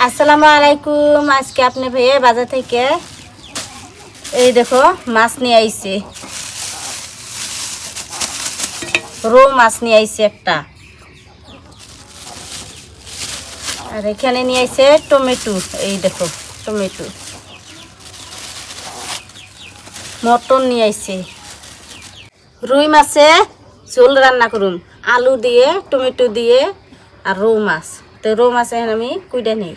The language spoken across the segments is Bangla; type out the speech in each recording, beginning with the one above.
আসসালামু আলাইকুম। আজকে আপনি ভাইয়া বাজার থেকে এই দেখো মাছ নিয়ে আইছে, রৌ মাছ নিয়ে আইছে একটা। আর এখানে নিয়ে আইছে টমেটো, এই দেখো টমেটো। মটন নিয়ে আইছে। রুই মাছে ঝোল রান্না করুম, আলু দিয়ে টমেটো দিয়ে আর রৌ মাছ। তো রৌ মাছ এখন আমি কুইডা নেই।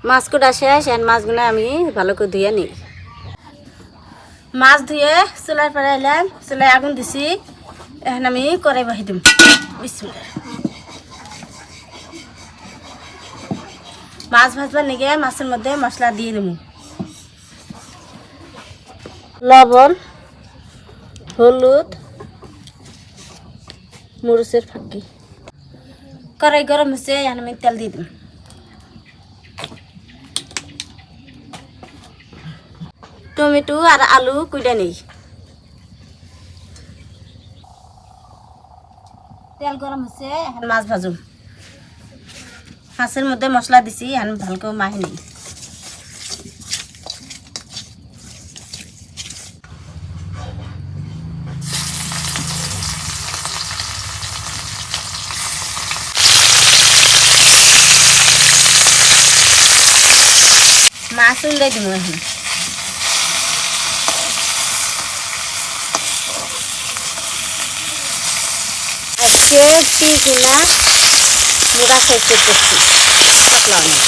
মাছ কুটা শেষ, এখন মাছগুলো আমি ভালো করে ধুয়ে নিই। মাছ ধুয়ে চুলার পরে এলাম, চুলায় আগুন দিছি। এখন আমি কড়াই বহাই দিম। বিসমিল্লাহ। মাছ ভাজবার নিগে মাছের মধ্যে মশলা দিয়ে দেবো। লবণ, হলুদ, মরিচের ফাঁকি। কড়াই গরম হচ্ছে, এখন আমি তেল দিয়ে দিম। টমেটো আর আলু কুইটা নেই। তেল গরম হচ্ছে, এখন মাছ ভাজুম। মাছের মধ্যে মশলা দিছি, এখন ভালো করে মাখি নেই। মাছ উল্লাই দিব এখন। আজকে 3 মাছ আমি বাসায় করতেছি কাতলা মাছ।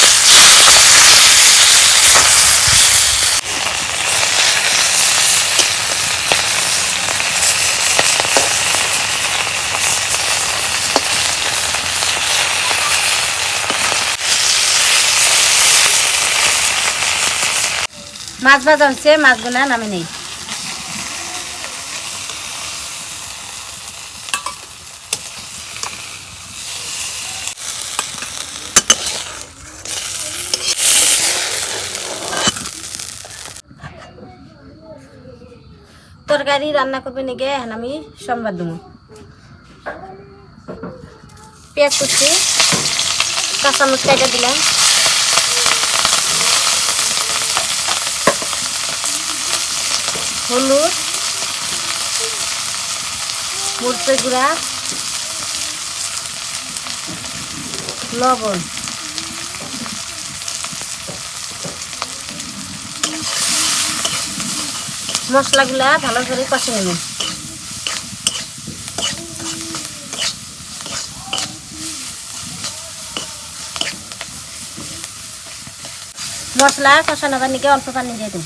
মাছ ভাজা হচ্ছে, মাছগুলো নামে নেই। তরকারি রান্না করবে নিগে এখন আমি সম্বাদ দেবো। পেঁয়াজ কুচি, কাঁচামরিচ কেটে দিলাম, হলুদ, মরিচের গুঁড়া, লবণ, মশলাগুলা ভালো করে কষে নেব। মশলা কষানোর নিকে অল্প পানি দিয়ে দেব।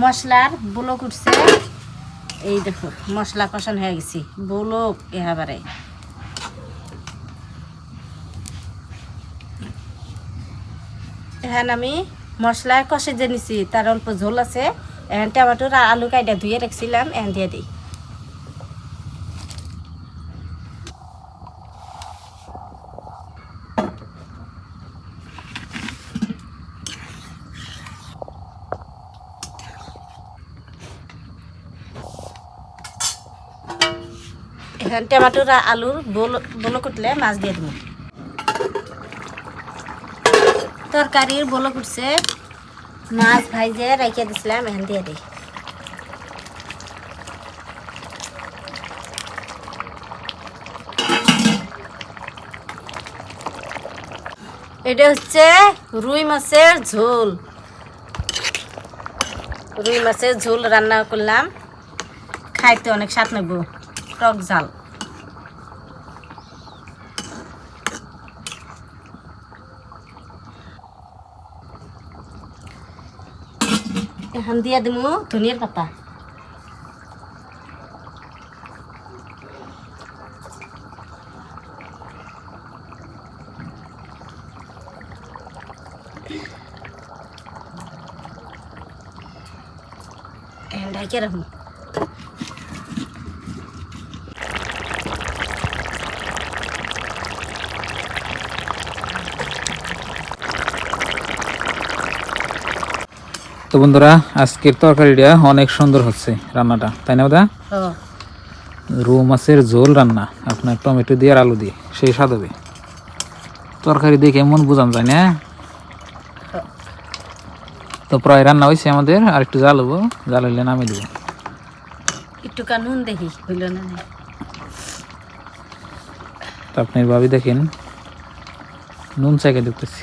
মশলার বুলক উঠছে, এই দেখো মশলা কষানো হয়ে গেছি, বুলক এবারে। এখন আমি মশলা কষে যে নিছি তার অল্প ঝোল আছে। এখন টমেটোর আর আলু কাইটা ধুয়ে রাখছিলাম, এখন দিয়ে দিই। এখন টমেটোর আর আলুর বলক উঠলে মাছ দিয়ে দেবো। তরকারির বলক উঠছে, মাছ ভাইজে রাখিয়ে দিছিলাম, এখন দিয়ে দিই। এটা হচ্ছে রুই মাছের ঝোল। রুই মাছের ঝোল রান্না করলাম, খাইতে অনেক স্বাদ লাগবে, টক ঝাল। এখন দিয়ে দিব ধনিয়ার পাতা। ঢাকে রাখুন। তো বন্ধুরা আজকের তরকারিটা অনেক সুন্দর হচ্ছে রান্নাটা, তাই না দাদা? রুই মাছের ঝোল রান্না আপনার টমেটো দিয়ে আর আলু দিয়ে, সেই স্বাদ হবে। তরকারি দেখে এমন বোঝান যায় না। তো প্রায় রান্না হয়েছে আমাদের, আর একটু জাল হবো, জাল হইলে নামিয়ে দেবো। একটু নুন দেখি হইল না। তো আপনার ভাবি দেখেন নুন চাইকে দেখতেছি।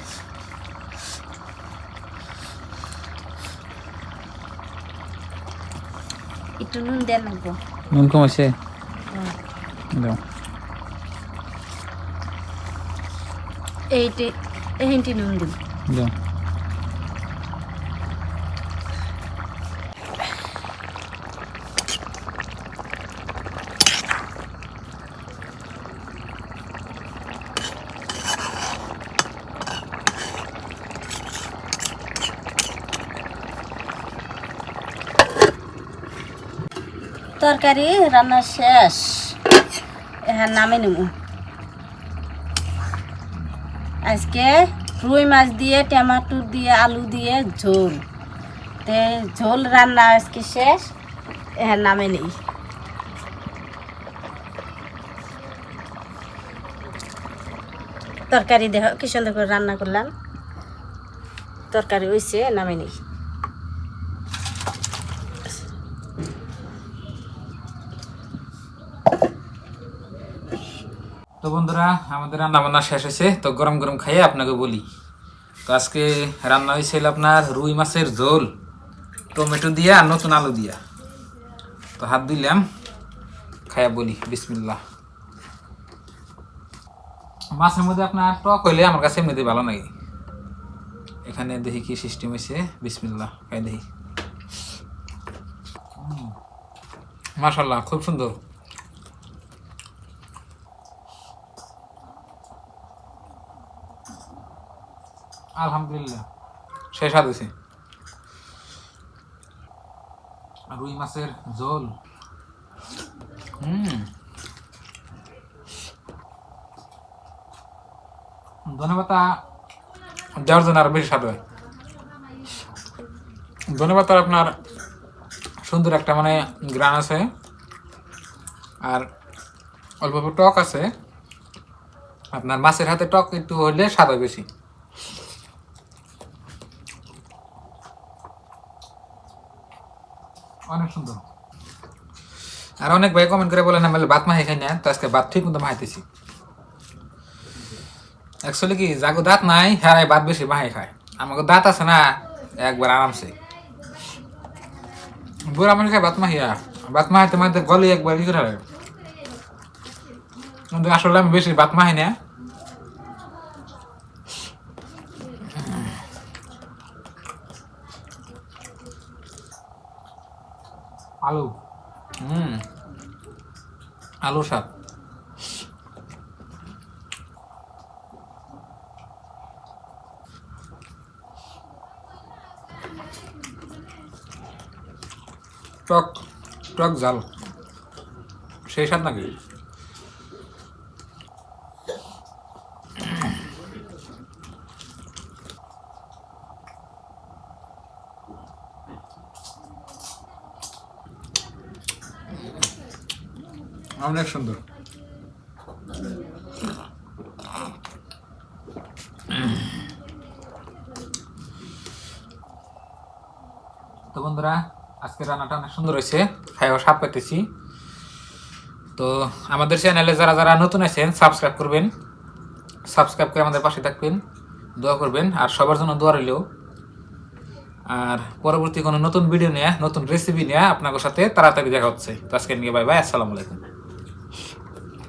একটু নুন দেন লাগবো। নুন কম আছে? দাও। এইটি নুন দিন। দাও। তরকারি রান্না শেষ, হ্যাঁ নামে নেব। আজকে রুই মাছ দিয়ে টমেটো দিয়ে আলু দিয়ে ঝোল, তে ঝোল রান্না আজকে শেষ, হ্যাঁ নামে নেই। তরকারি দেখো কি সুন্দর করে রান্না করলাম, তরকারি হয়েছে নামে নেই। তো বন্ধুরা আমাদের রান্না বান্না শেষ হয়েছে, তো গরম গরম খাইয়ে আপনাকে বলি। তো আজকে রান্না হয়েছিল আপনার রুই মাছের ঝোল টমেটো দিয়া আর নতুন আলু দিয়া। তো হাত দিলাম, খাইয়া বলি বিসমিল্লাহ। মাছের মধ্যে আপনার টক হইলে আমার কাছে এমনিতে ভালো লাগে। এখানে দেখি কি সিস্টেম হয়েছে, বিসমিল্লাহ খাই দেখি। মাশাআল্লাহ খুব সুন্দর। আলহামদুলিল্লাহ সেই স্বাদ হয়েছে। রুই মাছের ঝোল, ধনেপাতা দেওয়ার জন্য আরো বেশি স্বাদ হয়। ধনেপাতার আপনার সুন্দর একটা মানে গ্রান আছে, আর অল্প অল্প টক আছে। আপনার মাছের হাতে টক একটু হইলে স্বাদ হয় বেশি। অনেক সুন্দর। আর অনেক ভাই কমেন্ট করে বলেন আমি ভাত মাহি খাই না, তো আজকে ভাত ঠিক মতো মাহাইতেছি। অ্যাকচুয়ালি কি যাগো দাঁত নাই হ্যাঁ ভাত বেশি মাহি খায়, আমাকে দাঁত আছে না একবার আরামসে বুড়া মানুষ খায় ভাত মাহিয়া। ভাত মাহাইতে মাহিতে গলি একবার ই করে হয়, কিন্তু আসলে আমি বেশি ভাত মাহি না। আলু, আলু শাক, টক টক ঝাল, সেই স্বাদ নাকি? অনেক সুন্দর। তো বন্ধুরা আজকে রান্নাটা অনেক সুন্দর হয়েছে, খাইও স্বাদ পাইতেছি। তো আমাদের চ্যানেলে যারা যারা নতুন আছেন সাবস্ক্রাইব করবেন, সাবস্ক্রাইব করে আমাদের পাশে থাকবেন, দোয়া করবেন। আর সবার জন্য দোয়া রইলেও। আর পরবর্তী কোনো নতুন ভিডিও নিয়ে নতুন রেসিপি নিয়ে আপনাদের সাথে তাড়াতাড়ি দেখা হচ্ছে। তো আজকে নিয়ে বাই বাই, আসসালামু আলাইকুম।